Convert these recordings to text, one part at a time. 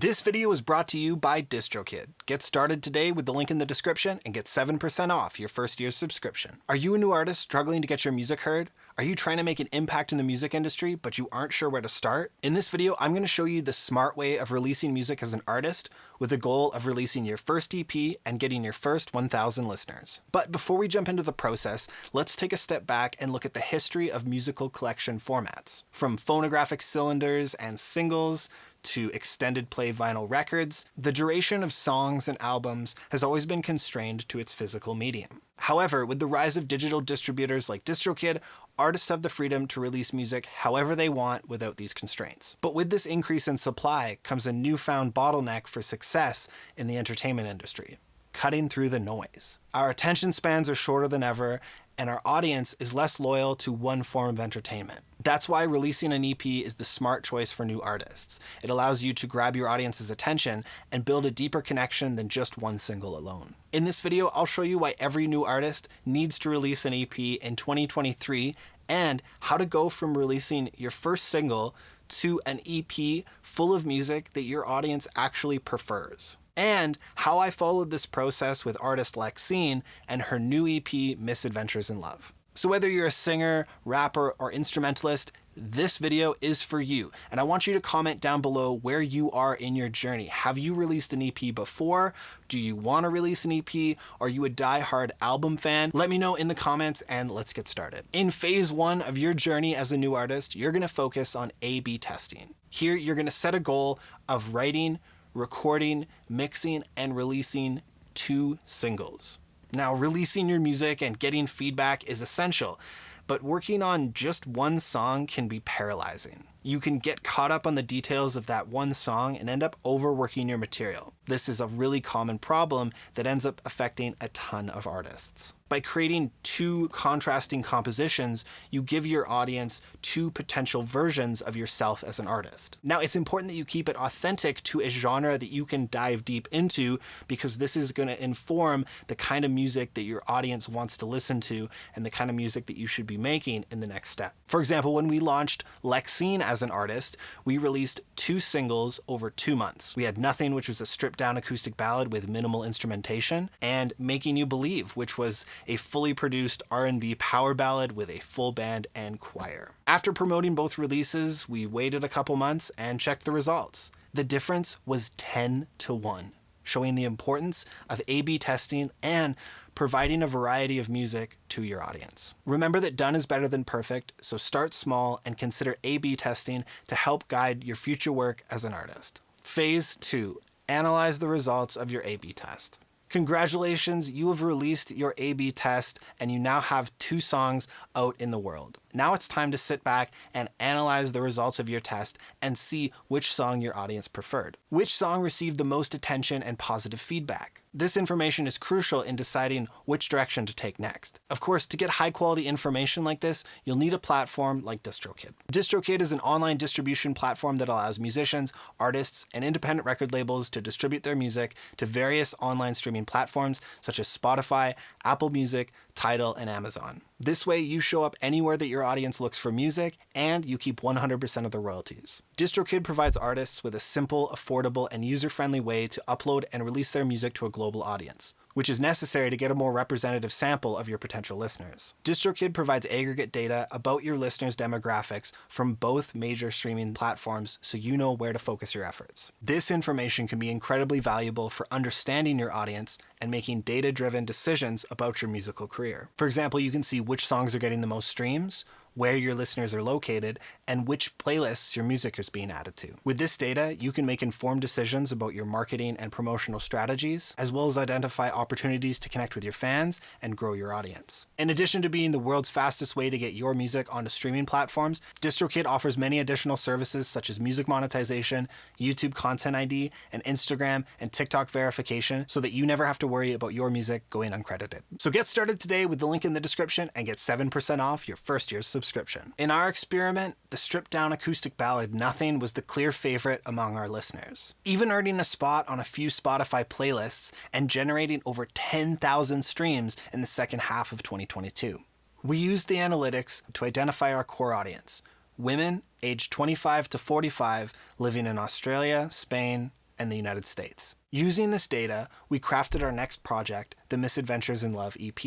This video is brought to you by DistroKid. Get started today with the link in the description and get 7% off your first year's subscription. Are you a new artist struggling to get your music heard? Are you trying to make an impact in the music industry, but you aren't sure where to start? In this video, I'm going to show you the smart way of releasing music as an artist with the goal of releasing your first EP and getting your first 1,000 listeners. But before we jump into the process, let's take a step back and look at the history of musical collection formats. From phonographic cylinders and singles to extended play vinyl records, the duration of songs and albums has always been constrained to its physical medium. However, with the rise of digital distributors like DistroKid, artists have the freedom to release music however they want without these constraints. But with this increase in supply comes a newfound bottleneck for success in the entertainment industry: cutting through the noise. Our attention spans are shorter than ever, and our audience is less loyal to one form of entertainment. That's why releasing an EP is the smart choice for new artists. It allows you to grab your audience's attention and build a deeper connection than just one single alone. In this video, I'll show you why every new artist needs to release an EP in 2023 and how to go from releasing your first single to an EP full of music that your audience actually prefers, and how I followed this process with artist Lexine and her new EP, Misadventures in Love. So whether you're a singer, rapper, or instrumentalist, this video is for you. And I want you to comment down below where you are in your journey. Have you released an EP before? Do you want to release an EP? Are you a die-hard album fan? Let me know in the comments and let's get started. In phase 1 of your journey as a new artist, you're going to focus on A/B testing. Here, you're going to set a goal of writing, recording, mixing, and releasing 2 singles. Now, releasing your music and getting feedback is essential, but working on just one song can be paralyzing. You can get caught up on the details of that one song and end up overworking your material. This is a really common problem that ends up affecting a ton of artists. By creating 2 contrasting compositions, you give your audience 2 potential versions of yourself as an artist. Now, it's important that you keep it authentic to a genre that you can dive deep into, because this is going to inform the kind of music that your audience wants to listen to and the kind of music that you should be making in the next step. For example, when we launched Lexine as an artist, we released 2 singles over 2 months. We had Nothing, which was a stripped-down acoustic ballad with minimal instrumentation, and Making You Believe, which was a fully produced R&B power ballad with a full band and choir. After promoting both releases, we waited a couple months and checked the results. The difference was 10-1, showing the importance of A/B testing and providing a variety of music to your audience. Remember that done is better than perfect, so start small and consider A/B testing to help guide your future work as an artist. Phase 2. Analyze the results of your A/B test. Congratulations, you have released your A/B test and you now have 2 songs out in the world. Now it's time to sit back and analyze the results of your test and see which song your audience preferred. Which song received the most attention and positive feedback? This information is crucial in deciding which direction to take next. Of course, to get high quality information like this, you'll need a platform like DistroKid. DistroKid is an online distribution platform that allows musicians, artists, and independent record labels to distribute their music to various online streaming platforms such as Spotify, Apple Music, Tidal, and Amazon. This way, you show up anywhere that your audience looks for music, and you keep 100% of the royalties. DistroKid provides artists with a simple, affordable, and user-friendly way to upload and release their music to a global audience, which is necessary to get a more representative sample of your potential listeners. DistroKid provides aggregate data about your listeners' demographics from both major streaming platforms, so you know where to focus your efforts. This information can be incredibly valuable for understanding your audience and making data-driven decisions about your musical career. For example, you can see which songs are getting the most streams, where your listeners are located, and which playlists your music is being added to. With this data, you can make informed decisions about your marketing and promotional strategies, as well as identify opportunities to connect with your fans and grow your audience. In addition to being the world's fastest way to get your music onto streaming platforms, DistroKid offers many additional services such as music monetization, YouTube Content ID, and Instagram and TikTok verification, so that you never have to worry about your music going uncredited. So get started today with the link in the description and get 7% off your first year's subscription. In our experiment, the stripped-down acoustic ballad Nothing was the clear favorite among our listeners, even earning a spot on a few Spotify playlists and generating over 10,000 streams in the second half of 2022. We used the analytics to identify our core audience: women aged 25 to 45 living in Australia, Spain, and the United States. Using this data, we crafted our next project, the Misadventures in Love EP.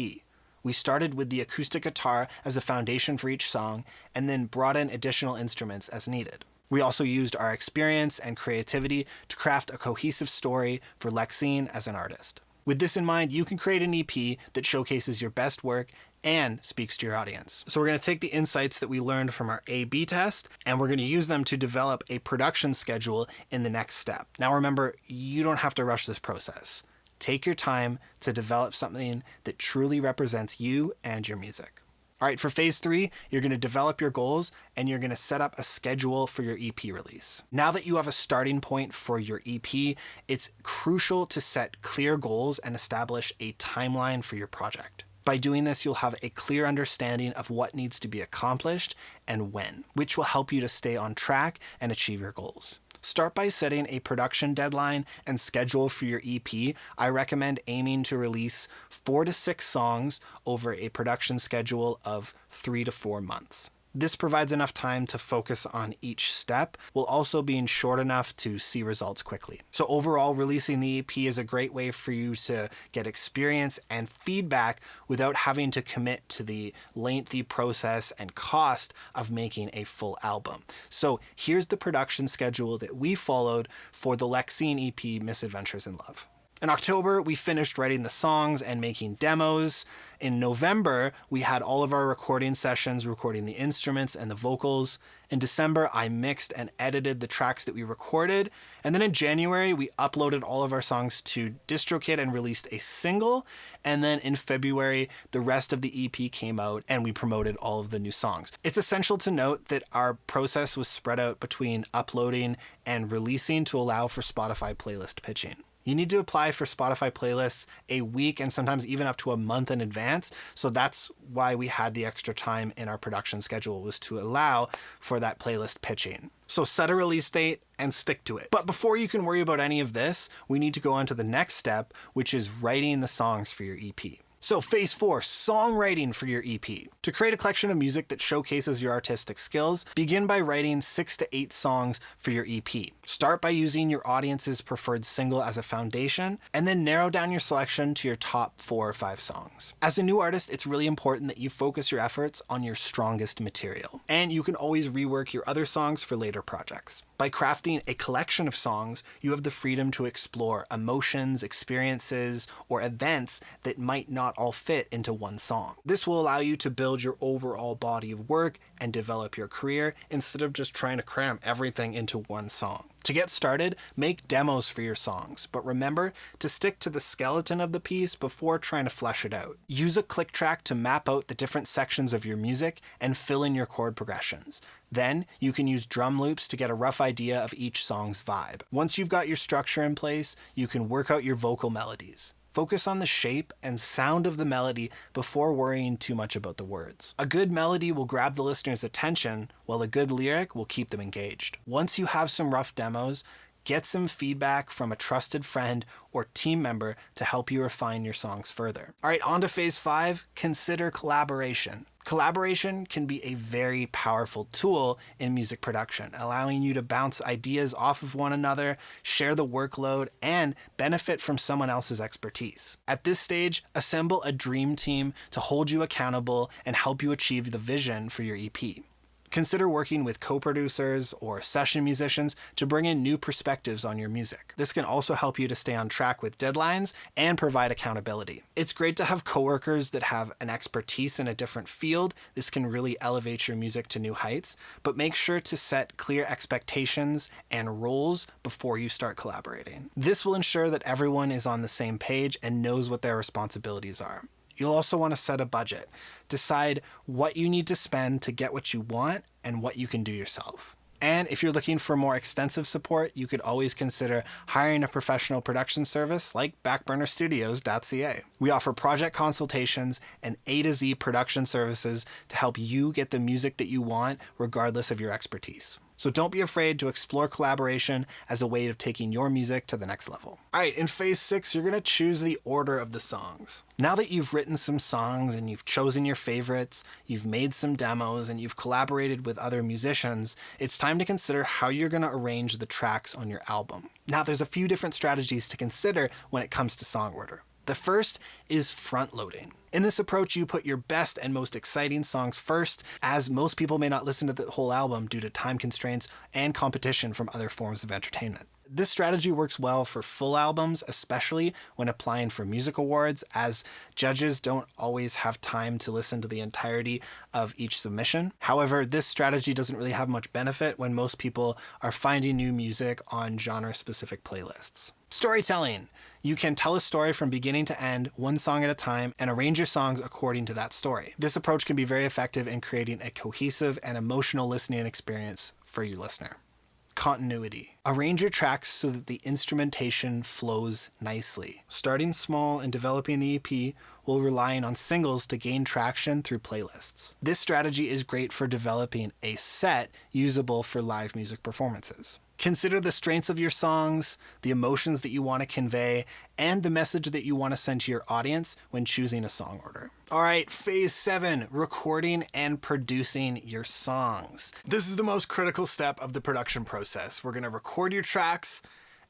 We started with the acoustic guitar as a foundation for each song, and then brought in additional instruments as needed. We also used our experience and creativity to craft a cohesive story for Lexine as an artist. With this in mind, you can create an EP that showcases your best work and speaks to your audience. So we're going to take the insights that we learned from our A/B test, and we're going to use them to develop a production schedule in the next step. Now remember, you don't have to rush this process. Take your time to develop something that truly represents you and your music. All right, for phase 3, you're going to develop your goals and you're going to set up a schedule for your EP release. Now that you have a starting point for your EP, it's crucial to set clear goals and establish a timeline for your project. By doing this, you'll have a clear understanding of what needs to be accomplished and when, which will help you to stay on track and achieve your goals. Start by setting a production deadline and schedule for your EP. I recommend aiming to release 4 to 6 songs over a production schedule of 3 to 4 months. This provides enough time to focus on each step, while also being short enough to see results quickly. So overall, releasing the EP is a great way for you to get experience and feedback without having to commit to the lengthy process and cost of making a full album. So here's the production schedule that we followed for the Lexine EP, Misadventures in Love. In October, we finished writing the songs and making demos. In November, we had all of our recording sessions, recording the instruments and the vocals. In December, I mixed and edited the tracks that we recorded. And then in January, we uploaded all of our songs to DistroKid and released a single. And then in February, the rest of the EP came out and we promoted all of the new songs. It's essential to note that our process was spread out between uploading and releasing to allow for Spotify playlist pitching. You need to apply for Spotify playlists a week and sometimes even up to a month in advance. So that's why we had the extra time in our production schedule, was to allow for that playlist pitching. So set a release date and stick to it. But before you can worry about any of this, we need to go on to the next step, which is writing the songs for your EP. So phase 4, songwriting for your EP. To create a collection of music that showcases your artistic skills, begin by writing 6 to 8 songs for your EP. Start by using your audience's preferred single as a foundation, and then narrow down your selection to your top 4 or 5 songs. As a new artist, it's really important that you focus your efforts on your strongest material, and you can always rework your other songs for later projects. By crafting a collection of songs, you have the freedom to explore emotions, experiences, or events that might not all fit into one song. This will allow you to build your overall body of work and develop your career instead of just trying to cram everything into one song. To get started, make demos for your songs, but remember to stick to the skeleton of the piece before trying to flesh it out. Use a click track to map out the different sections of your music and fill in your chord progressions. Then you can use drum loops to get a rough idea of each song's vibe. Once you've got your structure in place, you can work out your vocal melodies. Focus on the shape and sound of the melody before worrying too much about the words. A good melody will grab the listener's attention, while a good lyric will keep them engaged. Once you have some rough demos, get some feedback from a trusted friend or team member to help you refine your songs further. All right, on to phase 5, consider collaboration. Collaboration can be a very powerful tool in music production, allowing you to bounce ideas off of one another, share the workload, and benefit from someone else's expertise. At this stage, assemble a dream team to hold you accountable and help you achieve the vision for your EP. Consider working with co-producers or session musicians to bring in new perspectives on your music. This can also help you to stay on track with deadlines and provide accountability. It's great to have coworkers that have an expertise in a different field. This can really elevate your music to new heights, but make sure to set clear expectations and roles before you start collaborating. This will ensure that everyone is on the same page and knows what their responsibilities are. You'll also want to set a budget. Decide what you need to spend to get what you want and what you can do yourself. And if you're looking for more extensive support, you could always consider hiring a professional production service like backburnerstudios.ca. We offer project consultations and A to Z production services to help you get the music that you want regardless of your expertise. So don't be afraid to explore collaboration as a way of taking your music to the next level. All right, in phase 6, you're going to choose the order of the songs. Now that you've written some songs and you've chosen your favorites, you've made some demos, and you've collaborated with other musicians, it's time to consider how you're going to arrange the tracks on your album. Now, there's a few different strategies to consider when it comes to song order. The first is front-loading. In this approach, you put your best and most exciting songs first, as most people may not listen to the whole album due to time constraints and competition from other forms of entertainment. This strategy works well for full albums, especially when applying for music awards, as judges don't always have time to listen to the entirety of each submission. However, this strategy doesn't really have much benefit when most people are finding new music on genre-specific playlists. Storytelling. You can tell a story from beginning to end, one song at a time, and arrange your songs according to that story. This approach can be very effective in creating a cohesive and emotional listening experience for your listener. Continuity. Arrange your tracks so that the instrumentation flows nicely. Starting small and developing the EP while relying on singles to gain traction through playlists. This strategy is great for developing a set usable for live music performances. Consider the strengths of your songs, the emotions that you want to convey, and the message that you want to send to your audience when choosing a song order. All right, phase 7, recording and producing your songs. This is the most critical step of the production process. We're going to record your tracks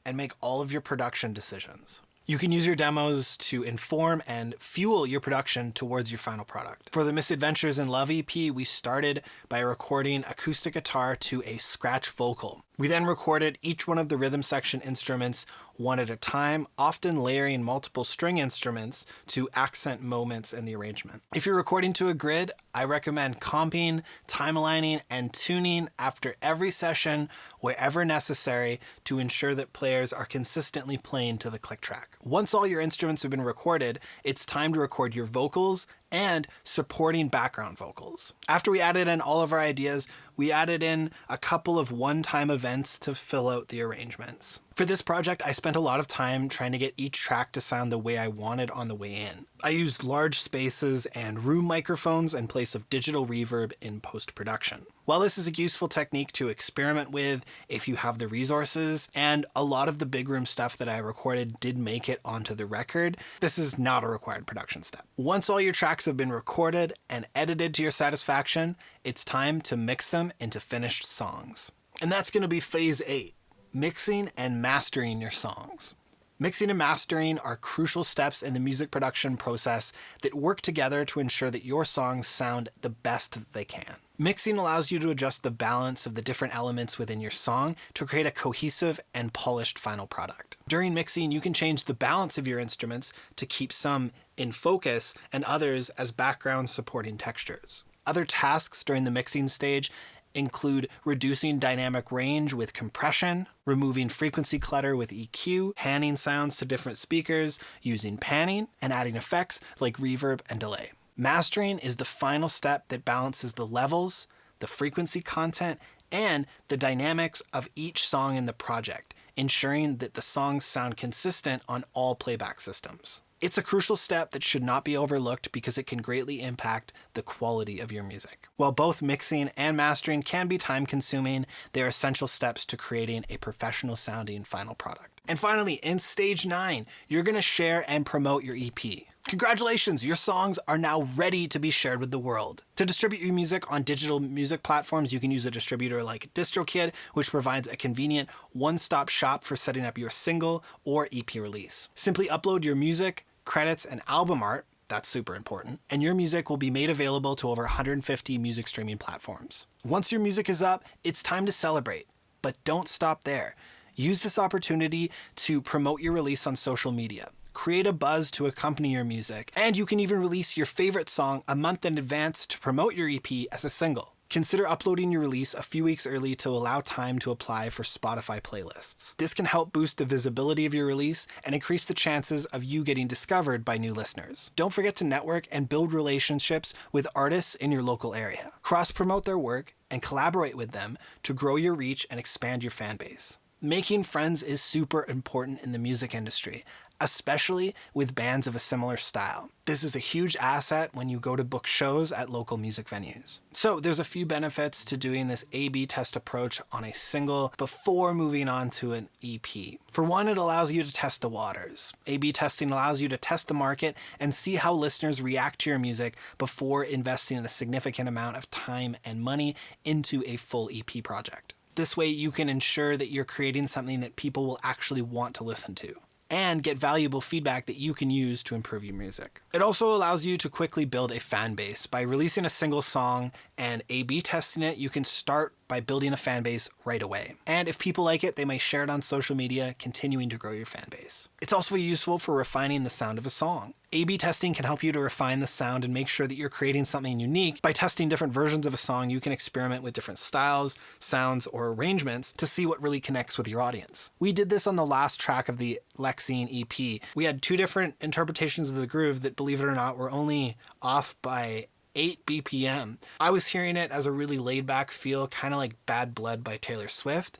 and make all of your production decisions. You can use your demos to inform and fuel your production towards your final product. For the Misadventures in Love EP, we started by recording acoustic guitar to a scratch vocal. We then recorded each one of the rhythm section instruments one at a time, often layering multiple string instruments to accent moments in the arrangement. If you're recording to a grid, I recommend comping, time aligning, and tuning after every session wherever necessary to ensure that players are consistently playing to the click track. Once all your instruments have been recorded, it's time to record your vocals and supporting background vocals. After we added in all of our ideas, we added in a couple of one-time events to fill out the arrangements. For this project, I spent a lot of time trying to get each track to sound the way I wanted on the way in. I used large spaces and room microphones in place of digital reverb in post-production. While this is a useful technique to experiment with if you have the resources, and a lot of the big room stuff that I recorded did make it onto the record, this is not a required production step. Once all your tracks have been recorded and edited to your satisfaction, it's time to mix them into finished songs. And that's going to be phase 8, mixing and mastering your songs. Mixing and mastering are crucial steps in the music production process that work together to ensure that your songs sound the best that they can. Mixing allows you to adjust the balance of the different elements within your song to create a cohesive and polished final product. During mixing, you can change the balance of your instruments to keep some in focus and others as background supporting textures. Other tasks during the mixing stage include reducing dynamic range with compression, removing frequency clutter with EQ, panning sounds to different speakers, using panning, and adding effects like reverb and delay. Mastering is the final step that balances the levels, the frequency content, and the dynamics of each song in the project, ensuring that the songs sound consistent on all playback systems. It's a crucial step that should not be overlooked because it can greatly impact the quality of your music. While both mixing and mastering can be time-consuming, they are essential steps to creating a professional-sounding final product. And finally, in stage 9, you're going to share and promote your EP. Congratulations, your songs are now ready to be shared with the world. To distribute your music on digital music platforms, you can use a distributor like DistroKid, which provides a convenient one-stop shop for setting up your single or EP release. Simply upload your music, credits, and album art, that's super important, and your music will be made available to over 150 music streaming platforms. Once your music is up, it's time to celebrate, but don't stop there. Use this opportunity to promote your release on social media. Create a buzz to accompany your music, and you can even release your favorite song a month in advance to promote your EP as a single. Consider uploading your release a few weeks early to allow time to apply for Spotify playlists. This can help boost the visibility of your release and increase the chances of you getting discovered by new listeners. Don't forget to network and build relationships with artists in your local area. Cross-promote their work and collaborate with them to grow your reach and expand your fan base. Making friends is super important in the music industry, especially with bands of a similar style. This is a huge asset when you go to book shows at local music venues. So there's a few benefits to doing this A/B test approach on a single before moving on to an EP. For one, it allows you to test the waters. A/B testing allows you to test the market and see how listeners react to your music before investing a significant amount of time and money into a full EP project. This way you can ensure that you're creating something that people will actually want to listen to, and get valuable feedback that you can use to improve your music. It also allows you to quickly build a fan base. By releasing a single song and A/B testing it, you can start by building a fan base right away. And if people like it, they might share it on social media, continuing to grow your fan base. It's also useful for refining the sound of a song. A/B testing can help you to refine the sound and make sure that you're creating something unique. By testing different versions of a song, you can experiment with different styles, sounds, or arrangements to see what really connects with your audience. We did this on the last track of the Lexine EP. We had 2 different interpretations of the groove that, believe it or not, were only off by 8 BPM. I was hearing it as a really laid-back feel, kind of like Bad Blood by Taylor Swift,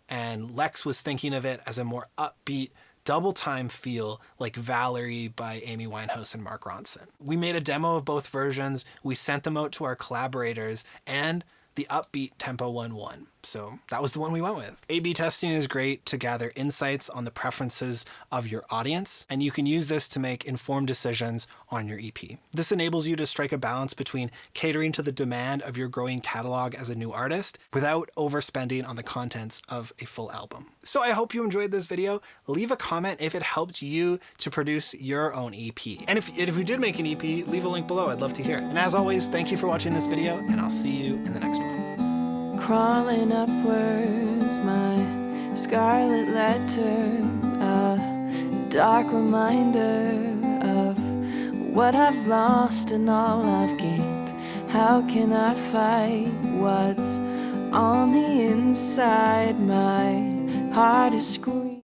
and Lex was thinking of it as a more upbeat, double-time feel like Valerie by Amy Winehouse and Mark Ronson. We made a demo of both versions, we sent them out to our collaborators, and the upbeat tempo one won. So that was the one we went with. A/B testing is great to gather insights on the preferences of your audience, and you can use this to make informed decisions on your EP. This enables you to strike a balance between catering to the demand of your growing catalog as a new artist without overspending on the contents of a full album. So I hope you enjoyed this video. Leave a comment if it helped you to produce your own EP. And if you did make an EP, leave a link below. I'd love to hear it. And as always, thank you for watching this video, and I'll see you in the next one. Crawling upwards, my scarlet letter, a dark reminder of what I've lost and all I've gained. How can I fight what's on the inside? My heart is screaming.